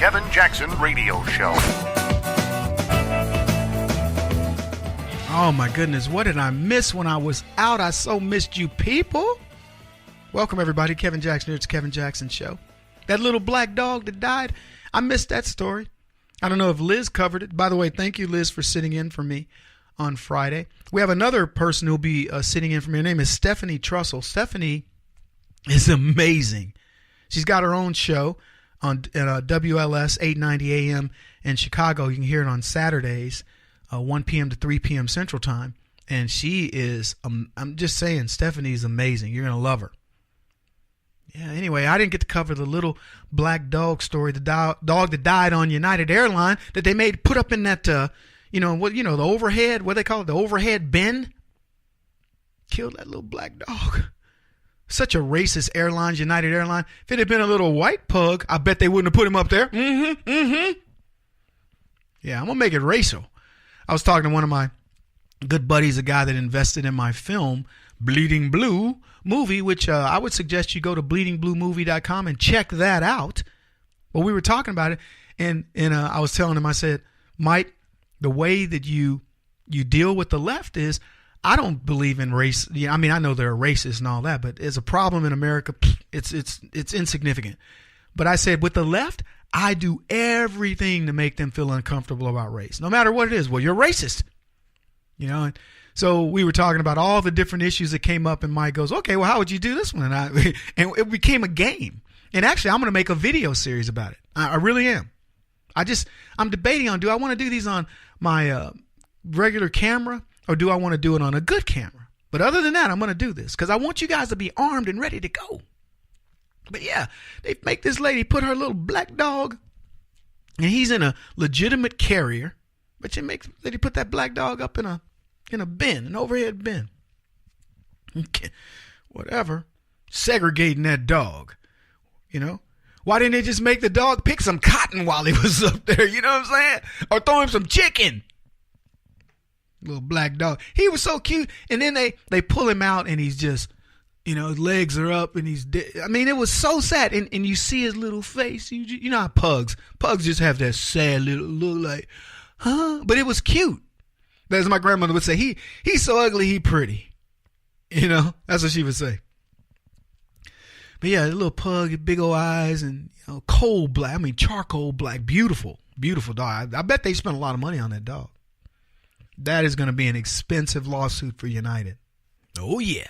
Kevin Jackson Radio Show. Oh my goodness, what did I miss when I was out? I so missed you people. Welcome everybody, Kevin Jackson here. It's Kevin Jackson Show. That little black dog that died, I missed that story. I don't know if Liz covered it. By the way, thank you, Liz, for sitting in for me on Friday. We have another person who'll be sitting in for me. Her name is Stephanie Trussell. Stephanie is amazing. She's got her own show on WLS 890 AM in Chicago. You can hear it on Saturdays, 1 p.m. to 3 p.m. Central Time. And she is, I'm just saying, Stephanie's amazing. You're going to love her. Yeah, anyway, I didn't get to cover the little black dog story, the dog that died on United Airlines that they put up in that, the overhead, what they call it, the overhead bin. Killed that little black dog. Such a racist airline, United Airlines. If it had been a little white pug, I bet they wouldn't have put him up there. Yeah, I'm going to make it racial. I was talking to one of my good buddies, a guy that invested in my film, Bleeding Blue movie, which I would suggest you go to bleedingbluemovie.com and check that out. But we were talking about it, and I was telling him, I said, Mike, the way that you deal with the left is, I don't believe in race. I mean, I know they're racist and all that, but it's a problem in America. It's insignificant. But I said, with the left, I do everything to make them feel uncomfortable about race, no matter what it is. Well, you're racist, And so we were talking about all the different issues that came up, and Mike goes, okay, well, how would you do this one? And it became a game. And actually, I'm going to make a video series about it. I really am. I'm debating on, do I want to do these on my regular camera, or do I want to do it on a good camera? But other than that, I'm going to do this because I want you guys to be armed and ready to go. But yeah, they make this lady put her little black dog, and he's in a legitimate carrier, but you make the lady put that black dog up in a bin, an overhead bin. Okay, whatever. Segregating that dog, Why didn't they just make the dog pick some cotton while he was up there? You know what I'm saying? Or throw him some chicken. Little black dog. He was so cute. And then they pull him out, and he's just, his legs are up, and he's dead. I mean, it was so sad. And you see his little face. You know how pugs just have that sad little look like, huh? But it was cute. As my grandmother would say, he's so ugly, he pretty. That's what she would say. But yeah, the little pug, big old eyes, and coal black. I mean, charcoal black, beautiful, beautiful dog. I bet they spent a lot of money on that dog. That is going to be an expensive lawsuit for United. Oh yeah,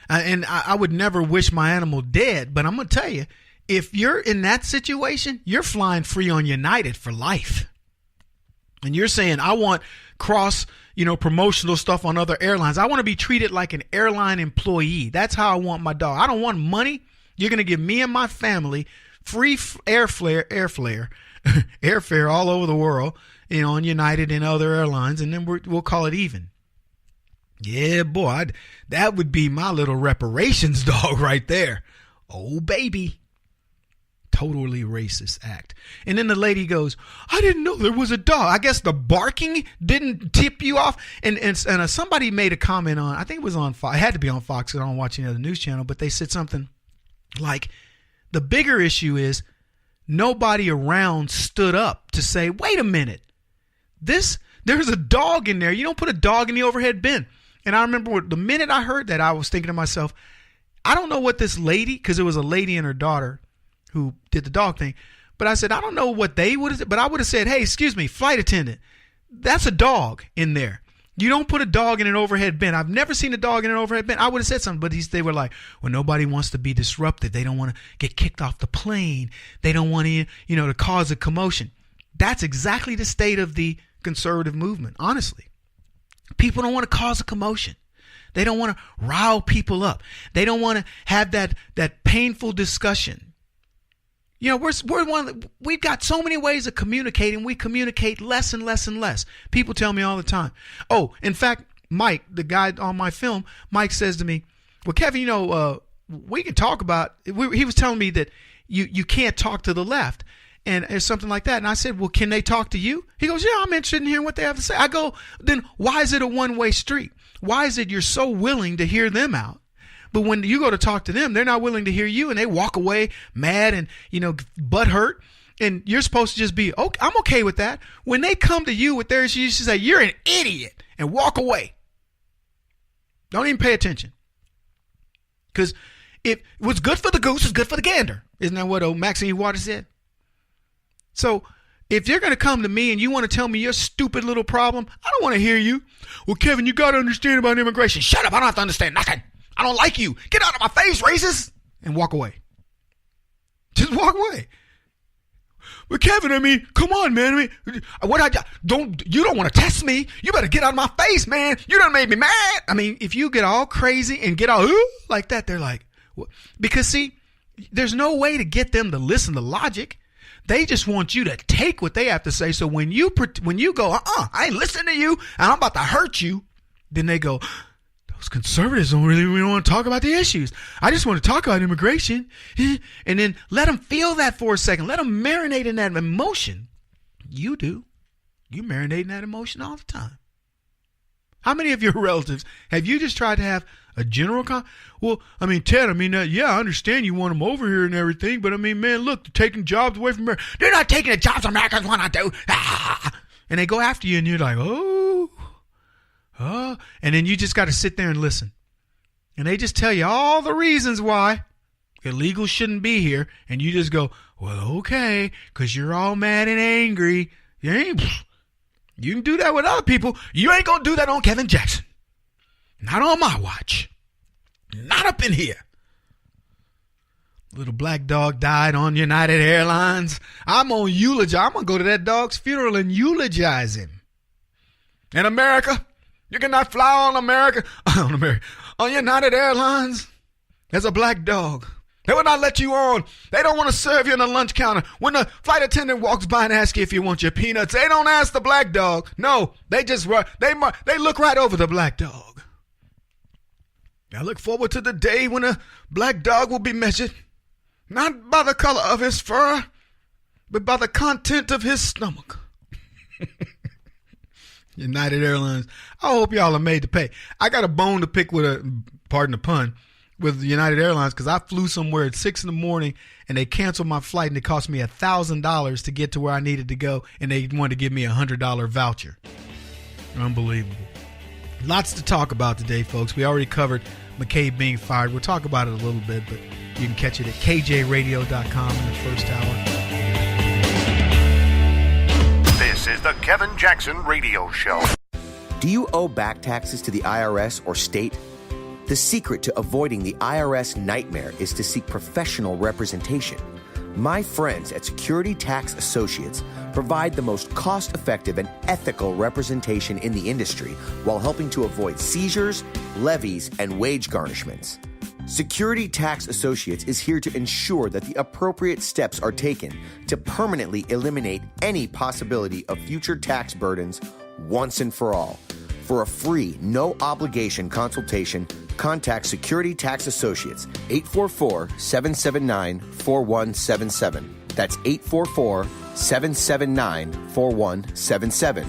and I would never wish my animal dead, but I'm going to tell you, if you're in that situation, you're flying free on United for life, and you're saying, I want cross, promotional stuff on other airlines. I want to be treated like an airline employee. That's how I want my dog. I don't want money. You're going to give me and my family free airfare all over the world, on United and other airlines, and then we'll call it even. Yeah, boy, that would be my little reparations dog right there. Oh, baby. Totally racist act. And then the lady goes, I didn't know there was a dog. I guess the barking didn't tip you off. And somebody made a comment on, I think it was on Fox. It had to be on Fox because I don't watch any other news channel. But they said something like, the bigger issue is nobody around stood up to say, wait a minute. There's a dog in there. You don't put a dog in the overhead bin. And I remember the minute I heard that, I was thinking to myself, I don't know what this lady, because it was a lady and her daughter who did the dog thing. But I said, I don't know what they would have, but I would have said, hey, excuse me, flight attendant, that's a dog in there. You don't put a dog in an overhead bin. I've never seen a dog in an overhead bin. I would have said something, but they were like, well, nobody wants to be disrupted. They don't want to get kicked off the plane. They don't want to, to cause a commotion. That's exactly the state of the conservative movement, honestly. People don't want to cause a commotion. They don't want to rile people up. They don't want to have that painful discussion. We've got so many ways of communicating. We communicate less and less and less. People tell me all the time. Oh, in fact, Mike, the guy on my film, Mike says to me, well, Kevin, we can talk about, he was telling me that you can't talk to the left and something like that. And I said, well, can they talk to you? He goes, yeah, I'm interested in hearing what they have to say. I go, then why is it a one-way street? Why is it you're so willing to hear them out? But when you go to talk to them, they're not willing to hear you, and they walk away mad and, butthurt. And you're supposed to just be, okay, I'm okay with that. When they come to you with their issues, you should say, you're an idiot, and walk away. Don't even pay attention. Because if what's good for the goose is good for the gander. Isn't that what Maxine Waters said? So if you're going to come to me and you want to tell me your stupid little problem, I don't want to hear you. Well, Kevin, you got to understand about immigration. Shut up. I don't have to understand nothing. I don't like you. Get out of my face, racist. And walk away. Just walk away. But Kevin, I mean, come on, man. I mean, you don't want to test me. You better get out of my face, man. You done made me mad. I mean, if you get all crazy and get all like that, they're like, what? Because see, there's no way to get them to listen to logic. They just want you to take what they have to say. So when you go, I ain't listening to you, and I'm about to hurt you, then they go, those conservatives don't really want to talk about the issues. I just want to talk about immigration. And then let them feel that for a second. Let them marinate in that emotion. You do. You marinate in that emotion all the time. How many of your relatives have you just tried to have a general well, I mean, Ted, I mean, yeah, I understand you want them over here and everything, but I mean, man, look, they're taking jobs away from America. They're not taking the jobs Americans want to do. And they go after you, and you're like, oh. And then you just got to sit there and listen. And they just tell you all the reasons why illegals shouldn't be here. And you just go, well, okay, because you're all mad and angry. You can do that with other people. You ain't going to do that on Kevin Jackson. Not on my watch. Not up in here. Little black dog died on United Airlines. I'm going to eulogize. I'm going to go to that dog's funeral and eulogize him. In America, you cannot fly on United Airlines as a black dog. They will not let you on. They don't want to serve you on the lunch counter. When the flight attendant walks by and asks you if you want your peanuts, they don't ask the black dog. No, they just they look right over the black dog. I look forward to the day when a black dog will be measured, not by the color of his fur, but by the content of his stomach. United Airlines. I hope y'all are made to pay. I got a bone to pick with pardon the pun, with United Airlines because I flew somewhere at 6 a.m. and they canceled my flight and it cost me $1,000 to get to where I needed to go, and they wanted to give me a $100 voucher. Unbelievable. Lots to talk about today, folks. We already covered McCabe being fired. We'll talk about it a little bit, but you can catch it at kjradio.com in the first hour. This is the Kevin Jackson Radio Show. Do you owe back taxes to the IRS or state? The secret to avoiding the IRS nightmare is to seek professional representation. My friends at Security Tax Associates provide the most cost-effective and ethical representation in the industry while helping to avoid seizures, levies, and wage garnishments. Security Tax Associates is here to ensure that the appropriate steps are taken to permanently eliminate any possibility of future tax burdens once and for all. For a free, no-obligation consultation, contact Security Tax Associates, 844-779-4177. That's 844-779-4177.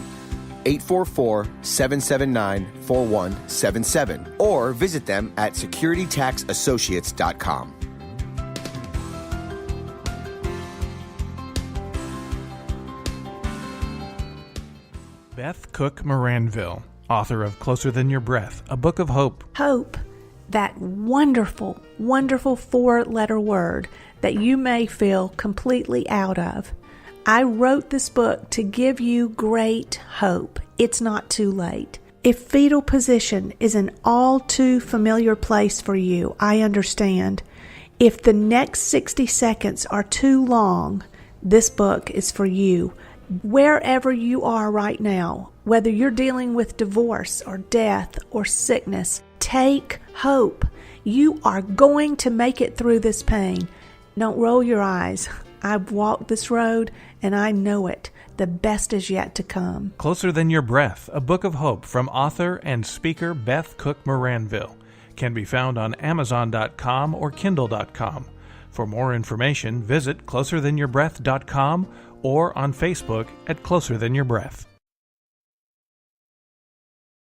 844-779-4177. Or visit them at securitytaxassociates.com. Beth Cook Moranville, author of Closer Than Your Breath, a book of hope. Hope, that wonderful, wonderful 4-letter word that you may feel completely out of. I wrote this book to give you great hope. It's not too late. If fetal position is an all too familiar place for you, I understand. If the next 60 seconds are too long, this book is for you. Wherever you are right now, whether you're dealing with divorce or death or sickness, take hope. You are going to make it through this pain. Don't roll your eyes. I've walked this road and I know it. The best is yet to come. Closer Than Your Breath, a book of hope from author and speaker Beth Cook Moranville, can be found on Amazon.com or Kindle.com. For more information, visit closerthanyourBreath.com or on Facebook at Closer Than Your Breath.